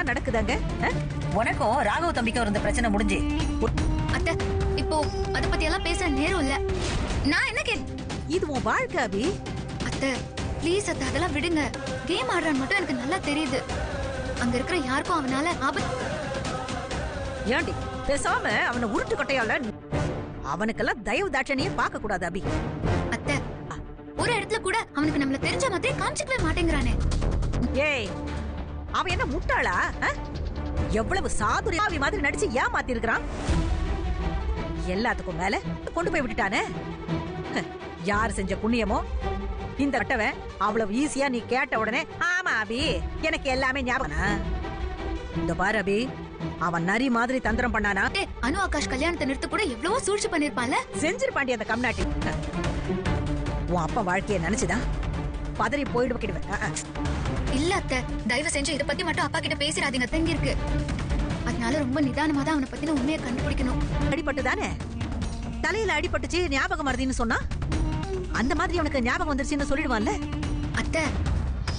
என்னதான் நடக்குதாங்க? உனக்கும் ராகவ தம்பிக்கும் இருந்த பிரச்சனை முடிஞ்சு அத்தை, இப்போ அத பத்தி எல்லாம் பேச நேரம் இல்ல. நான் என்ன இது உன் வாழ்க்கை அபி. அத்தை ப்ளீஸ் அத்தை, அதெல்லாம் விடுங்க. கேம் ஆடுறான்னு மட்டும் எனக்கு நல்லா தெரியுது. அங்க இருக்கிற யாருக்கும் அவனால ஏண்டி பேசாம அவனை உருட்டு கொட்டையால அவனுக்கெல்லாம் தயவு தாட்சணியே பார்க்க கூடாது அபி. அத்தை, ஒரு இடத்துல கூட அவனுக்கு நம்மள தெரிஞ்ச மாதிரி காமிச்சிக்கவே மாட்டேங்கிறானே. ஏய், அவன் என்ன முட்டாளா? எவ்வளவு சாதுரியாவி மாதிரி நடிச்சு ஏமாத்தி இருக்கிறான். எல்லாத்துக்கும் மேல கொண்டு போய் விட்டுட்டானே. யார் செஞ்ச புண்ணியமோ இந்த கட்டவன் அவ்வளவு ஈஸியா நீ கேட்ட உடனே ஆமா அபி எனக்கு எல்லாமே ஞாபகம். இந்த பாரு அபி, அவன் நரி மாதிரி தந்திரம் பண்ணானா? அனு ஆகாஷ் கல்யாணத்தை நிறுத்த கூட எவ்வளவோ சூழ்ச்சி பண்ணிருப்பான்ல. செஞ்சிருப்பாண்டி அந்த கம்நாட்டி. உன் அப்பா வாழ்க்கைய நினைச்சுதான் பதறி போயிடுவேன். இல்ல அத்தை, தயவு செஞ்சு இத பத்தி மட்டும் அப்பா கிட்ட பேசிடாதீங்க. தங்கி இருக்கு, அதனால ரொம்ப நிதானமா தான் அவனை பத்தின உண்மையை கண்டுபிடிக்கணும். அடிபட்டுதானே, தலையில அடிபட்டுச்சு ஞாபகம் மறதின்னு சொன்னா அந்த மாதிரி உனக்கு ஞாபகம் வந்துருச்சுன்னு சொல்லிடுவான்ல. அத்தை,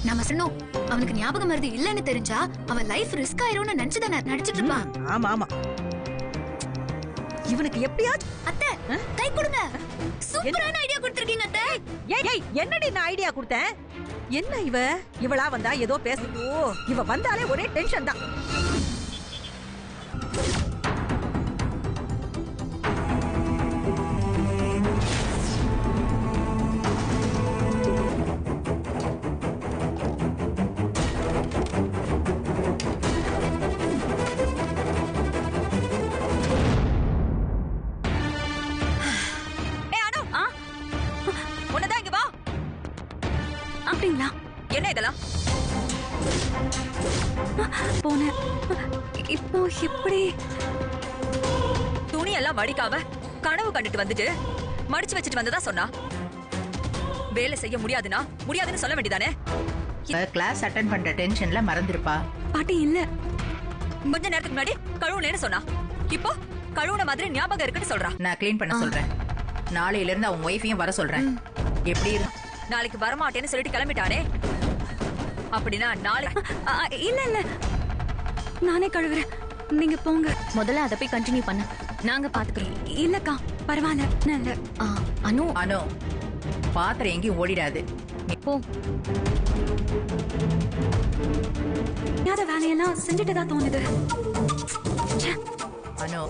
நாம சொன்னோம் அவனுக்கு ஞாபகம் மறதி இல்லன்னு தெரிஞ்சா அவன் லைஃப் ரிஸ்க் ஆயிரும்னு நினைச்சுதான் நடிச்சிட்டு இருப்பான். ஆமா ஆமா, இவனுக்கு எப்படியா? அத்தை கை கொடுங்க. சூப்பரான ஐடியா கொடுத்திருக்கீங்க அத்தை. ஏய் என்னடி நான் ஐடியா கொடுத்தேன்? என்ன இவளா வந்தா ஏதோ பேசுதோ, இவ வந்தாலே ஒரே டென்ஷன் தான். அப்படிங்களா? என்ன இதெல்லாம்? போன இப்போ எப்படி துணி எல்லாம் மடிக்காம கனவு கண்டுட்டு வந்துட்டு மடிச்சு வச்சுட்டு வந்ததா சொன்னா? வேலை செய்ய முடியாதுன்னா முடியாதுன்னு சொல்ல வேண்டியதானே? கிளாஸ் அட்டெண்ட் பண்ற டென்ஷன்ல மறந்துருப்பா. பாட்டி இல்ல, கொஞ்ச நேரத்துக்கு முன்னாடி கழுவுனேன்னு சொன்னா, இப்போ கழுவுன மாதிரி ஞாபகம் இருக்குன்னு சொல்றா. நான் கிளீன் பண்ண சொல்றேன். நாளையில இருந்து அவங்க ஒய்ஃபையும் வர சொல்றேன். எப்படி நாளைக்கு வரமாட்டேன்னு சொல்லிட்டு கிளம்பிட்டானே, அப்படின்னா நாளைக்கு இல்ல இல்ல நானே கழுவுறேன், நீங்க போங்க. முதல்ல அதை போய் கண்டினியூ பண்ண, நாங்க பாத்துக்கிறோம். இல்லக்கா பரவாயில்ல. இல்ல அனு அனு, பாத்திரம் எங்கேயும் ஓடிடாது. போ. வேலையெல்லாம் செஞ்சுட்டு தான் தோணுது. அனு